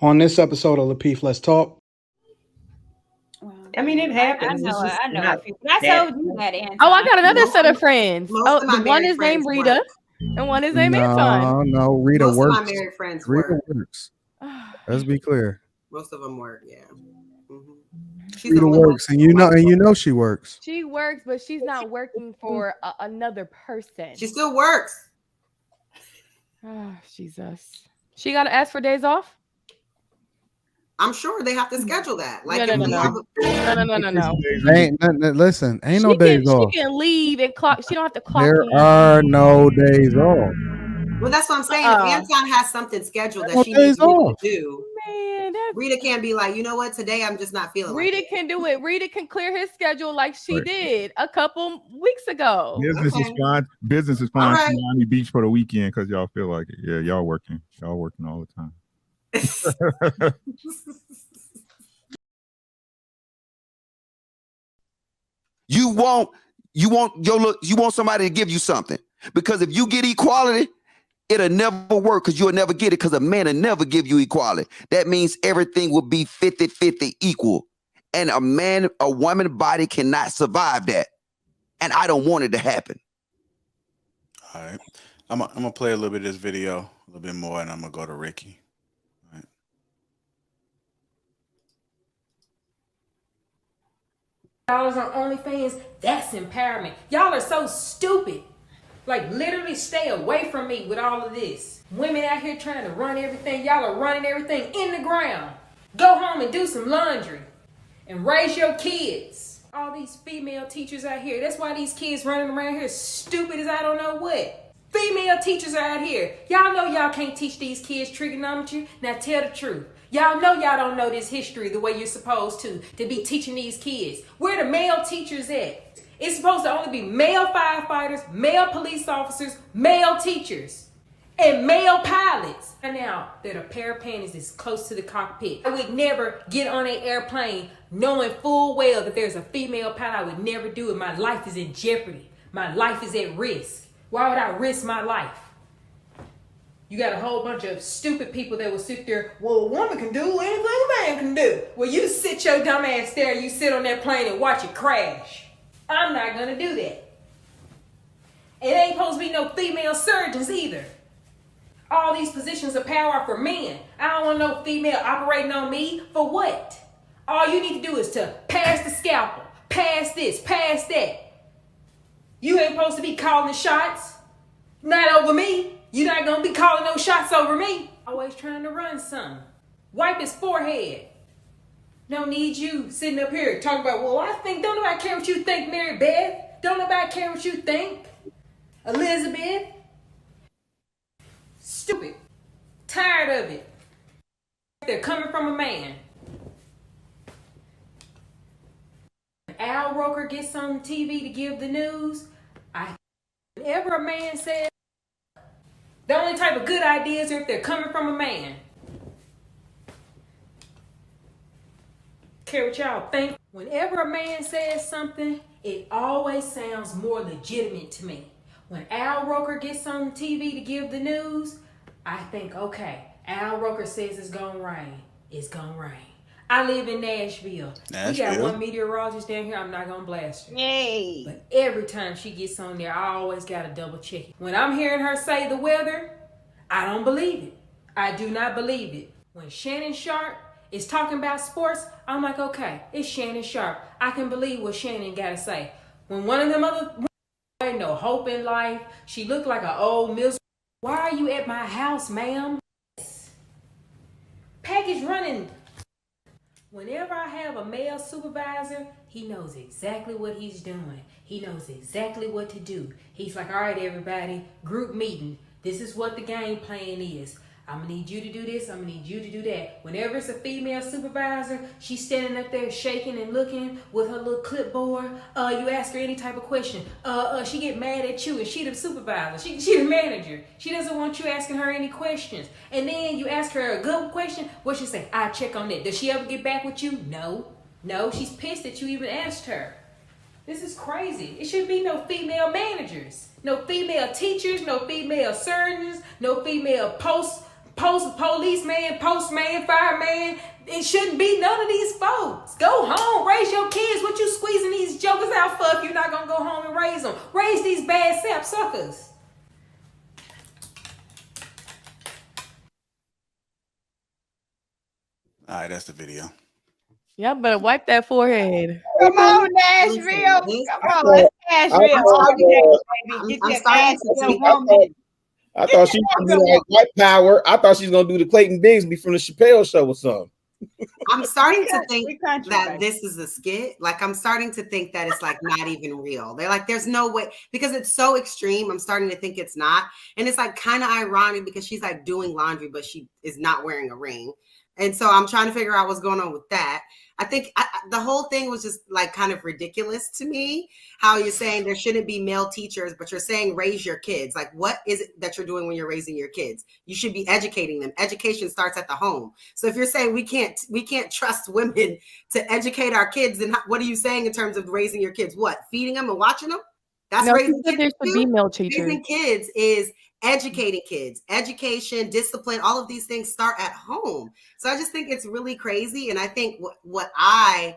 On this episode of Lapeef, Let's Talk. I mean, it happens. I know. Not I told you that, Anton. Oh, I got another set of friends. Most of my one is married named friends Rita, work. and one is named Anton. No, Rita Most works. of my married friends Rita work. works. Let's be clear. Most of them work. Yeah. Mm-hmm. Rita works, and you know she works. She works, but she's not working for another person. She still works. Oh, Jesus. She got to ask for days off? I'm sure they have to schedule that. Like, No. Listen, ain't no days off. She can leave and clock. She don't have to clock There in. are no days off. Well, that's what I'm saying. If Anton has something scheduled that she days needs to off. do, Man, Rita can't be like, you know what? Today I'm just not feeling. Rita can do it. Rita can clear his schedule like she did a couple weeks ago. Business is fine. Business is fine. Right. Miami Beach for the weekend because y'all feel like it. Yeah, y'all working. Y'all working all the time. You want somebody to give you something, because if you get equality, it'll never work, because you'll never get it, because a man will never give you equality. That means everything will be 50-50 equal, and a woman body cannot survive that, and I don't want it to happen. All right, I'm gonna play a little bit of this video, a little bit more, and I'm gonna go to Ricky. $1 on OnlyFans, that's empowerment. Y'all are so stupid. Like, literally stay away from me with all of this. Women out here trying to run everything. Y'all are running everything in the ground. Go home and do some laundry and raise your kids. All these female teachers out here, that's why these kids running around here stupid as I don't know what. Female teachers are out here. Y'all know y'all can't teach these kids trigonometry. Now tell the truth. Y'all know y'all don't know this history the way you're supposed to be teaching these kids. Where the male teachers at? It's supposed to only be male firefighters, male police officers, male teachers, and male pilots. And now that a pair of panties is close to the cockpit. I would never get on an airplane knowing full well that there's a female pilot. I would never do it. My life is in jeopardy. My life is at risk. Why would I risk my life? You got a whole bunch of stupid people that will sit there, well, a woman can do anything a man can do. Well, you sit your dumb ass there, you sit on that plane and watch it crash. I'm not going to do that. It ain't supposed to be no female surgeons either. All these positions of power are for men. I don't want no female operating on me. For what? All you need to do is to pass the scalpel, pass this, pass that. You ain't supposed to be calling the shots. Not over me. You're not going to be calling no shots over me. Always trying to run something. Wipe his forehead. Don't need you sitting up here talking about, well, I think, don't nobody care what you think, Mary Beth. Don't nobody care what you think, Elizabeth. Stupid. Tired of it. They're coming from a man. Al Roker gets on TV to give the news. Whenever a man says, the only type of good ideas are if they're coming from a man. Care what y'all think. Whenever a man says something, it always sounds more legitimate to me. When Al Roker gets on TV to give the news, I think, okay, Al Roker says it's gonna rain. It's gonna rain. I live in Nashville. We got one meteorologist down here. I'm not going to blast her. Yay. But every time she gets on there, I always got to double check it. When I'm hearing her say the weather, I don't believe it. I do not believe it. When Shannon Sharp is talking about sports, I'm like, okay, it's Shannon Sharp. I can believe what Shannon got to say. When one of them other ain't no hope in life, she looked like an old miserable. Why are you at my house, ma'am? Package running. Whenever I have a male supervisor, he knows exactly what he's doing. He knows exactly what to do. He's like, all right, everybody, group meeting. This is what the game plan is. I'm going to need you to do this. I'm going to need you to do that. Whenever it's a female supervisor, she's standing up there shaking and looking with her little clipboard. You ask her any type of question. She get mad at you, and she the supervisor. She the manager. She doesn't want you asking her any questions. And then you ask her a good question. What she say? I check on that. Does she ever get back with you? No. She's pissed that you even asked her. This is crazy. It should be no female managers, no female teachers, no female surgeons, no female policeman, postman, fireman. It shouldn't be none of these folks. Go home, raise your kids. What you squeezing these jokers out for if you're not gonna go home and raise them? Raise these bad sap suckers. All right, that's the video. Y'all better wipe that forehead. Come on, Nashville. Come on, let's Nashville. I'm starting to think. I thought she was gonna do like white power. I thought she was gonna do the Clayton Bigsby from the Chappelle Show or something. I'm starting to think that this is a skit. Like, I'm starting to think that it's like not even real. They're like, there's no way, because it's so extreme. I'm starting to think it's not. And it's like kind of ironic because she's like doing laundry, but she is not wearing a ring. And so I'm trying to figure out what's going on with that. I think the whole thing was just like kind of ridiculous to me, how you're saying there shouldn't be male teachers, but you're saying raise your kids. Like, what is it that you're doing when you're raising your kids? You should be educating them. Education starts at the home. So if you're saying we can't trust women to educate our kids, then what are you saying in terms of raising your kids? What, feeding them and watching them? That's No, raising kids. there should be male teachers. Raising kids is educating kids. Education, discipline, all of these things start at home. So I just think it's really crazy. And I think what I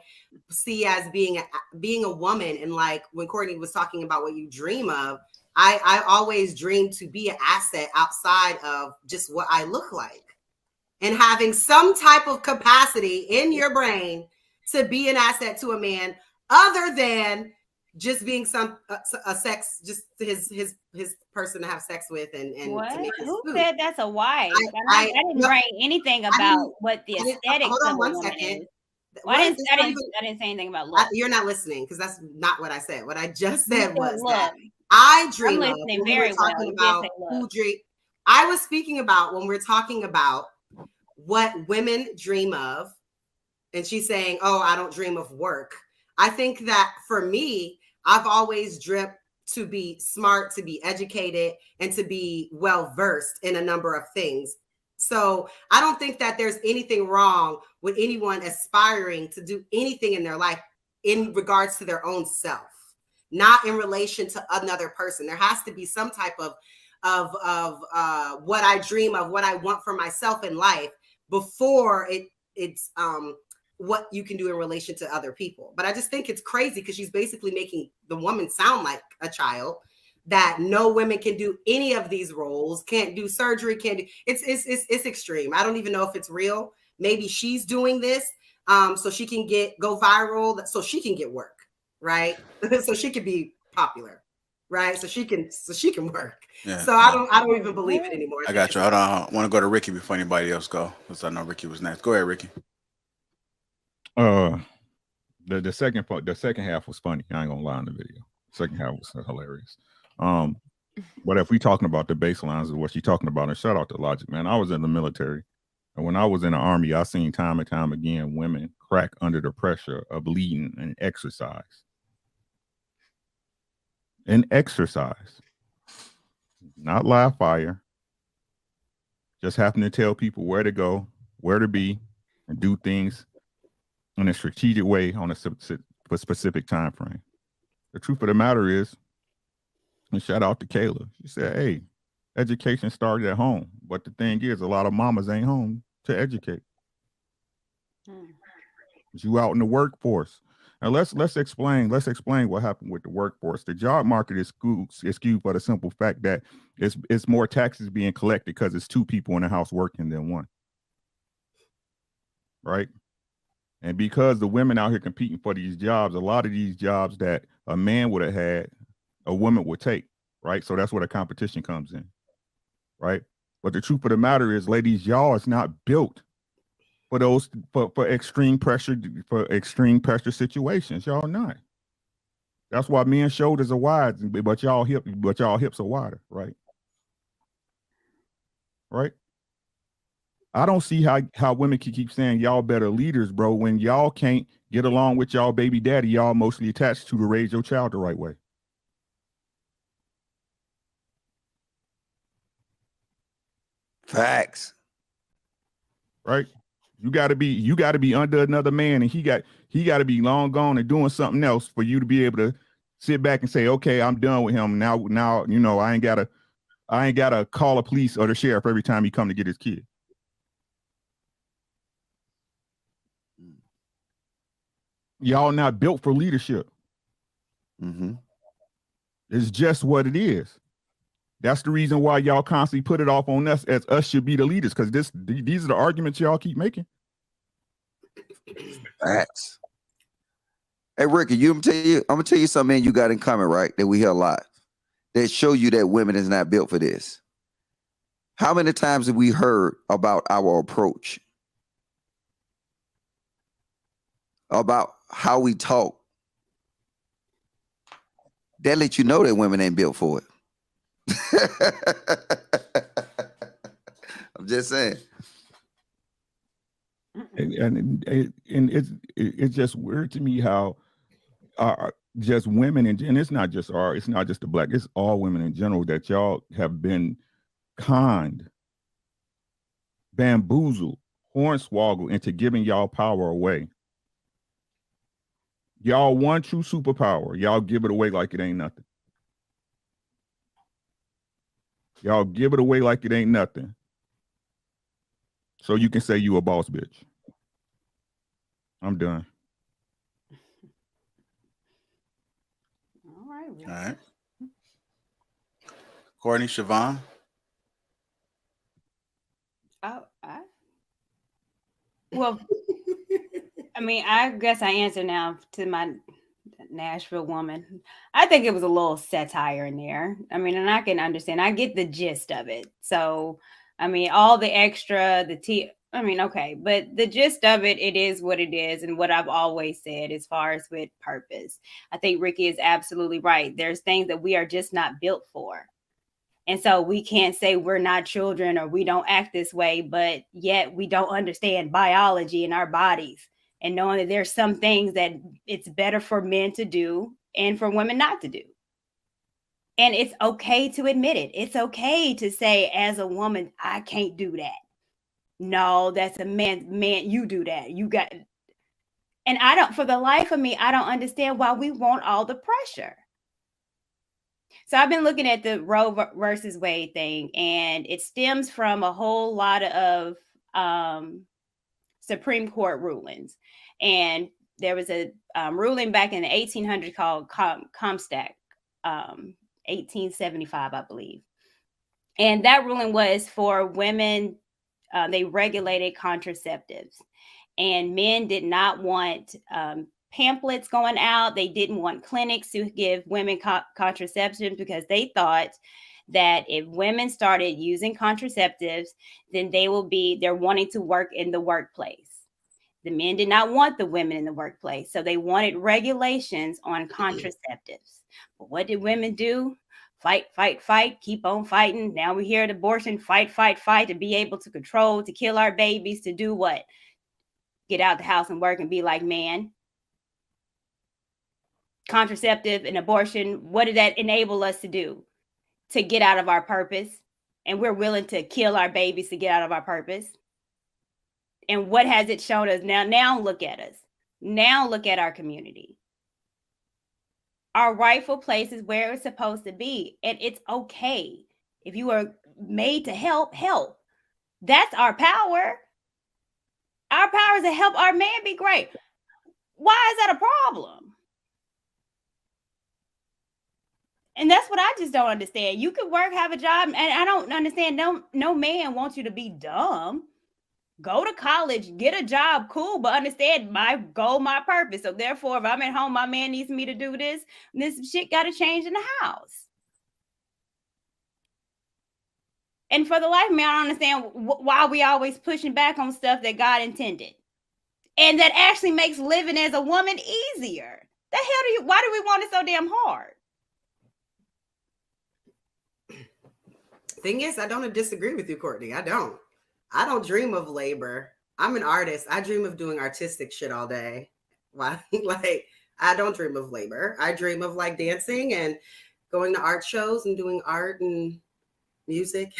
see as being a woman, and like when Courtney was talking about what you dream of, I always dream to be an asset outside of just what I look like, and having some type of capacity in your brain to be an asset to a man other than just being a sex, just his person to have sex with and what? To make Who food. said that's a wife? I didn't write anything about what the aesthetics hold on of one a woman second. is. Well, I didn't say anything about look. You're not listening because that's not what I said. What I just said was look. that I dream I'm of listening when we very were talking well. about who dream. I was speaking about when we're talking about what women dream of, and she's saying, "Oh, I don't dream of work." I think that for me, I've always dreamt to be smart, to be educated, and to be well-versed in a number of things. So I don't think that there's anything wrong with anyone aspiring to do anything in their life in regards to their own self, not in relation to another person. There has to be some type of what I dream of, what I want for myself in life before it's what you can do in relation to other people. But I just think it's crazy because she's basically making the woman sound like a child, that no women can do any of these roles, can't do surgery, can't do it's extreme. I don't even know if it's real. Maybe she's doing this so she can go viral, so she can get work, right? So she can be popular, right? So she can work. Yeah, so I don't even believe it anymore. I got you. Hold on. I want to go to Ricky before anybody else go, because I know Ricky was next. Go ahead, Ricky. The second part, the second half was funny. I ain't gonna lie in the video. Second half was hilarious. But if we talking about the baselines of what she's talking about, and shout out to Logic, man. I was in the military, and when I was in the Army, I seen time and time again women crack under the pressure of leading and exercise. Not live fire. Just having to tell people where to go, where to be, and do things in a strategic way on a specific time frame. The truth of the matter is, and shout out to Kayla, she said, hey, education started at home. But the thing is, a lot of mamas ain't home to educate. You out in the workforce. Now let's explain what happened with the workforce. The job market is skewed for the simple fact that it's more taxes being collected because it's two people in the house working than one. Right? And because the women out here competing for these jobs, a lot of these jobs that a man would have had, a woman would take, right? So that's where the competition comes in, right? But the truth of the matter is, ladies, y'all is not built for those for extreme pressure situations. Y'all not. That's why men's shoulders are wide, but y'all hips are wider, right? Right? I don't see how women can keep saying y'all better leaders, bro, when y'all can't get along with y'all baby daddy y'all mostly attached to raise your child the right way. Facts. Right? You gotta be under another man, and he got to be long gone and doing something else for you to be able to sit back and say, okay, I'm done with him. Now, you know, I ain't gotta call the police or the sheriff every time he come to get his kid. Y'all not built for leadership. Mm-hmm. It's just what it is. That's the reason why y'all constantly put it off on us as us should be the leaders, because these are the arguments y'all keep making. Facts. Hey Ricky, I'm gonna tell you something, man, you got in common, right? That we hear a lot. That show you that women is not built for this. How many times have we heard about our approach? About how we talk? That lets you know that women ain't built for it. I'm just saying. And it's just weird to me how just women and it's not just the black, it's all women in general, that y'all have been conned, bamboozled, hornswoggled into giving y'all power away. Y'all one true superpower, y'all give it away like it ain't nothing. Y'all give it away like it ain't nothing. So you can say you a boss bitch. I'm done. All right. All right. Courtney, Siobhan. Well, I mean, I guess I answer now to my Nashville woman. I think it was a little satire in there. I mean, and I can understand. I get the gist of it. So, I mean, all the extra, okay, but the gist of it, it is what it is. And what I've always said as far as with purpose, I think Ricky is absolutely right. There's things that we are just not built for. And so we can't say we're not children or we don't act this way, but yet we don't understand biology in our bodies and knowing that there's some things that it's better for men to do and for women not to do. And it's okay to admit it. It's okay to say, as a woman, I can't do that. No, that's a man, you do that. You got, and for the life of me, I don't understand why we want all the pressure. So I've been looking at the Roe versus Wade thing, and it stems from a whole lot of Supreme Court rulings. And there was a ruling back in the 1800s called Comstock, 1875, I believe. And that ruling was for women. They regulated contraceptives, and men did not want pamphlets going out. They didn't want clinics to give women contraception because they thought that if women started using contraceptives, then they're wanting to work in the workplace. The men did not want the women in the workplace. So they wanted regulations on contraceptives. But what did women do? Fight, fight, fight, keep on fighting. Now we hear abortion, fight, fight, fight, to be able to control, to kill our babies, to do what? Get out the house and work and be like man. Contraceptive and abortion, what did that enable us to do? To get out of our purpose. And we're willing to kill our babies to get out of our purpose. And what has it shown us now? Now look at us. Now look at our community. Our rightful place is where it's supposed to be. And it's okay. If you are made to help, help. That's our power. Our power is to help our man be great. Why is that a problem? And that's what I just don't understand. You could work, have a job, and I don't understand. No man wants you to be dumb. Go to college, get a job, cool, but understand my goal, my purpose. So therefore, if I'm at home, my man needs me to do this, and this shit got to change in the house. And for the life of me, I don't understand why we always pushing back on stuff that God intended. And that actually makes living as a woman easier. Why do we want it so damn hard? Thing is, I don't disagree with you, Courtney. I don't dream of labor. I'm an artist. I dream of doing artistic shit all day. Why? Like, I don't dream of labor. I dream of like dancing and going to art shows and doing art and music.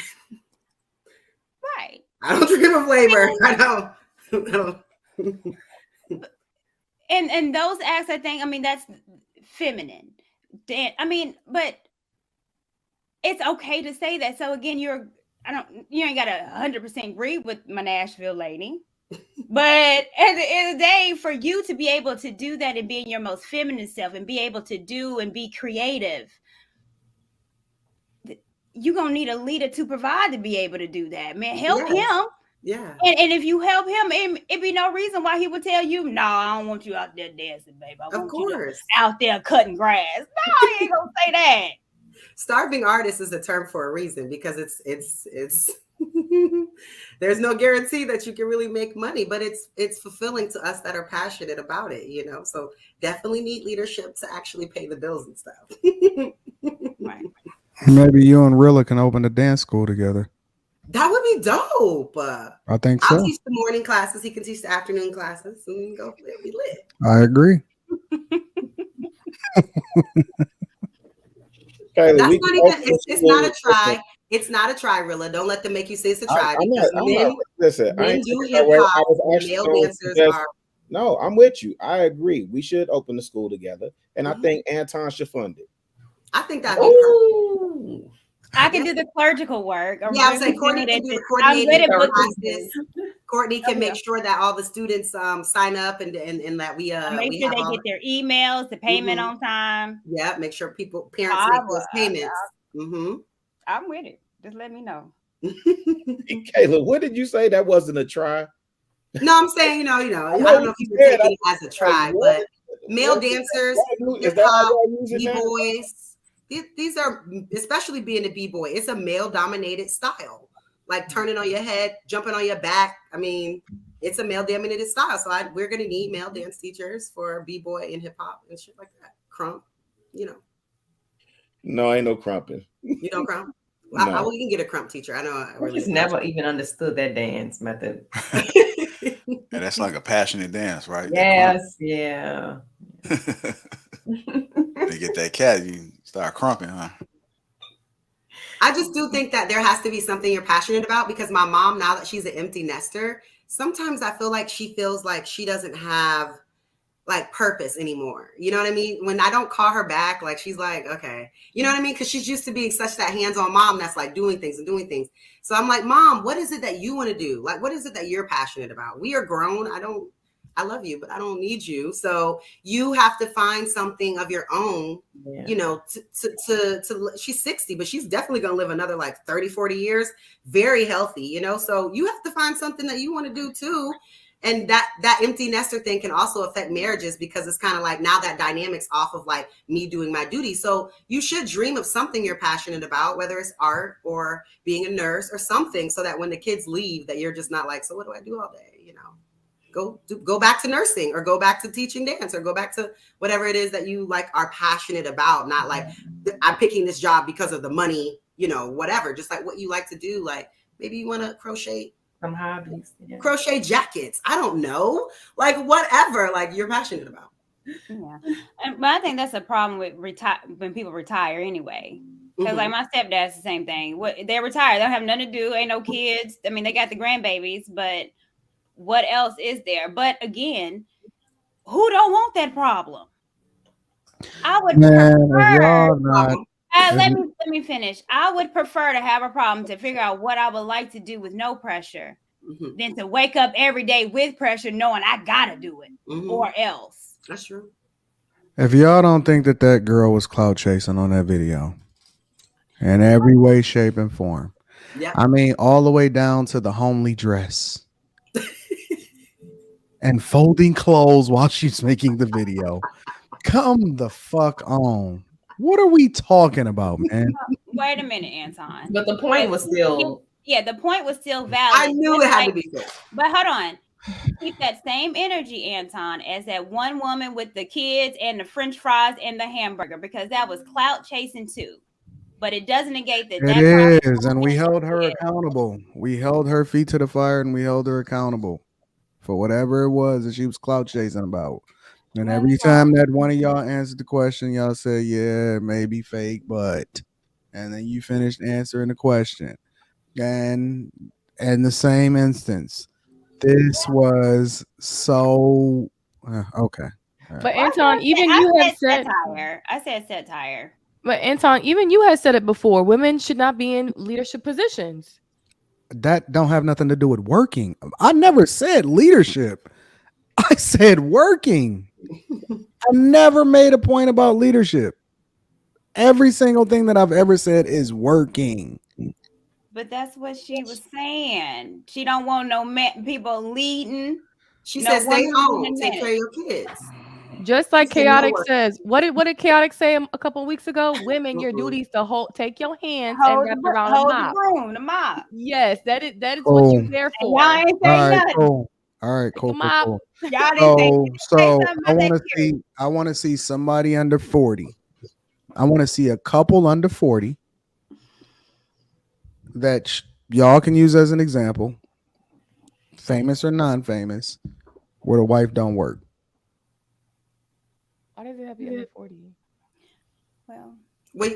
Right. I don't dream of labor. I don't. And those acts, I think, that's feminine. But it's okay to say that. So again, you ain't got to 100% agree with my Nashville lady. But at the end of the day, for you to be able to do that and be in your most feminine self and be able to do and be creative, you're going to need a leader to provide to be able to do that. Man, help him. Yeah. And if you help him, it'd be no reason why he would tell you, no, I don't want you out there dancing, babe. I want you out there cutting grass. No, he ain't going to say that. Starving artist is a term for a reason, because it's there's no guarantee that you can really make money, but it's fulfilling to us that are passionate about it, you know. So definitely need leadership to actually pay the bills and stuff. Right. Maybe you and Rilla can open a dance school together. That would be dope. I think so. I'll teach the morning classes. He can teach the afternoon classes, and we can go be lit. I agree. That's not even. It's not a try. It's not a try, Rilla. Don't let them make you say it's a try. Listen, men do hip hop. Male dancers are. No, I'm with you. I agree. We should open the school together, and I think Anton should fund it. I think that'd be perfect. I can do the clerical work. I'm saying Courtney can do the coordinating classes. Courtney can make sure that all the students sign up and that we make sure they get their emails, the payment on time. Yeah, make sure parents make those payments. I'm with it. Just let me know. Kayla, what did you say? That wasn't a try? No, I'm saying, I don't know if you were taking it as a try, but male dancers, hip hop, b-boys. These are, especially being a b-boy, it's a male-dominated style. Like turning on your head, jumping on your back. I mean, it's a male-dominated style. So we're going to need male dance teachers for b-boy and hip-hop and shit like that. Crump, No, ain't no crumping. You don't crump? No. We can get a crump teacher. I know. I just never even understood that dance method. And that's like a passionate dance, right? Yes, yeah. They get that cat, you start crumping, huh? I just do think that there has to be something you're passionate about, because my mom, now that she's an empty nester, sometimes I feel like she feels like she doesn't have like purpose anymore. You know what I mean? When I don't call her back, like she's like, okay, you know what I mean? Because she's used to being such that hands-on mom that's like doing things. So I'm like, Mom, what is it that you want to do? Like, what is it that you're passionate about? We are grown. I love you, but I don't need you. So you have to find something of your own, to she's 60, but she's definitely going to live another like 30, 40 years, very healthy, so you have to find something that you want to do too. And that empty nester thing can also affect marriages, because it's kind of like now that dynamic's off of like me doing my duty. So you should dream of something you're passionate about, whether it's art or being a nurse or something, so that when the kids leave, that you're just not like, so what do I do all day? Go back to nursing, or go back to teaching dance, or go back to whatever it is that you like are passionate about. Not like I'm picking this job because of the money, whatever. Just like what you like to do. Like maybe you want to crochet. Some hobbies. Yeah. Crochet jackets. I don't know. Like whatever, like you're passionate about. Yeah. But I think that's a problem with when people retire anyway. Because like my stepdad's the same thing. They're retired. They don't have nothing to do. Ain't no kids. I mean, they got the grandbabies, but what else is there? But again, who don't want that problem? I would prefer. Let me finish. I would prefer to have a problem to figure out what I would like to do with no pressure than to wake up every day with pressure, knowing I gotta do it or else. That's true. If y'all don't think that girl was clout chasing on that video in every way, shape, and form, I mean, all the way down to the homely dress. And folding clothes while she's making the video. Come the fuck on. What are we talking about, man? Wait a minute, Anton. But the point was still... Yeah, the point was still valid. I knew it had to be good. But hold on. Keep that same energy, Anton, as that one woman with the kids and the French fries and the hamburger, because that was clout chasing too. But it doesn't negate that. It is, and we held her accountable. We held her feet to the fire, and we held her accountable for whatever it was that she was clout chasing about. And every time that one of y'all answered the question, y'all said, yeah, maybe fake, but. And then you finished answering the question. And in the same instance, this was so okay. But Anton, even you have said satire. I said satire. But Anton, even you had said it before. Women should not be in leadership positions. that don't have nothing to do with working. I never said leadership. I said working. I never made a point about leadership. Every single thing that I've ever said is working. But that's what she was saying. She don't want no people leading. She said, "Stay home, take care of your kids." Just like Chaotic says, what did Chaotic say a couple of weeks ago? Women, your duty is to take your hands and wrap around the mop. Yes, that is what you're there for. Y'all ain't say nothing. Cool. All right, cool. Y'all didn't So I want to see somebody under 40. I want to see a couple under 40 that y'all can use as an example, famous or non-famous, where the wife don't work. Why does it have to be under 40? Well,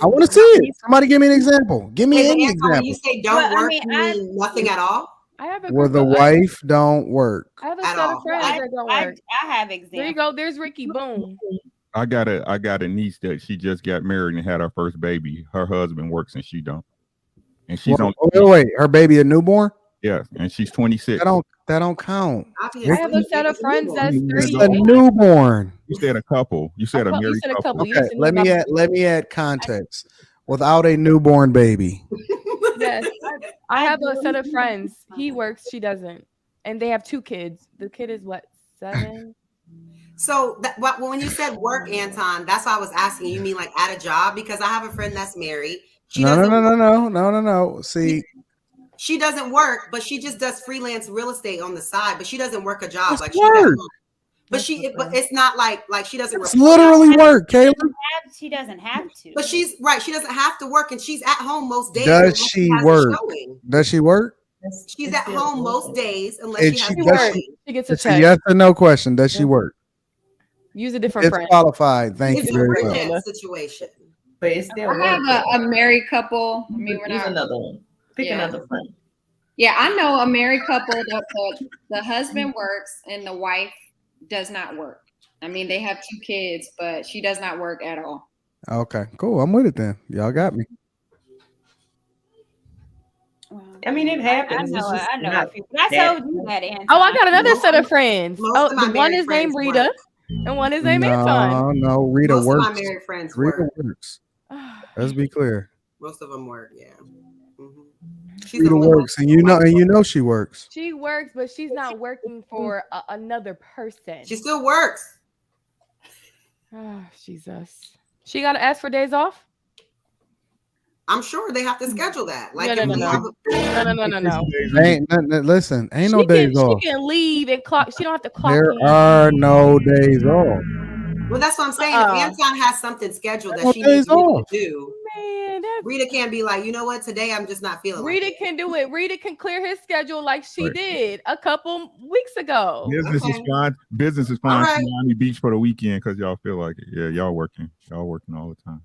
I want to see it. Somebody give me an example. Give me any example. When you say don't work, you mean nothing at all? I have where the wife don't work. I have a set of friends that don't work. I have examples. There you go. There's Ricky. Boom. I got a niece that she just got married and had her first baby. Her husband works and she don't. And she's wait, her baby a newborn? Yeah, and she's 26. That don't count. I have a set of friends that's 30. A newborn. You said a couple. You said a married couple. Okay, let me add context. Without a newborn baby. Yes, I have a set of friends. He works, she doesn't, and they have 2 kids. The kid is what, 7? So when you said work, Anton, that's why I was asking. You mean like at a job? Because I have a friend that's married. No. See, she doesn't work, but she just does freelance real estate on the side. But she doesn't work a job. Like work. But it's not like she doesn't. It's literally work, Kayla. She doesn't have to. But she's right. She doesn't have to work, and she's at home most days. Does she work? Does she work? She's at home most days unless And she has she gets a It's a check. yes or no question. Does she work? Use a different It's friend. qualified. Thank It's you very a much. freelance situation. But it's still I have a married couple. I mean, we're Use not another one. Pick another friend. Yeah, I know a married couple that the husband works and the wife does not work. I mean, they have 2 kids, but she does not work at all. Okay, cool. I'm with it then. Y'all got me. I mean, it happens. I know. I that- told you that, Anton. Oh, I got another set of friends. Most Oh, of my the one married is named friends Rita, work. and one is named Anton. No, Rita Most works. of my married friends Rita work. works. Let's be clear. Most of them work. Yeah. Rita works, and you know she works. She works, but she's not working for another person. She still works. Oh, Jesus. She got to ask for days off? I'm sure they have to schedule that. Like, No. Listen, ain't no days off. She can leave and clock. She don't have to clock There in. are no days off. Well, that's what I'm saying. If Anton has something scheduled that No she needs days off. to do, Rita can't be like, you know what, today I'm just not feeling Rita like can do it. Rita can clear his schedule like she did a couple weeks ago. Business is fine. Business is fine. To Miami Beach for the weekend because y'all feel like it. Yeah, y'all working. Y'all working all the time.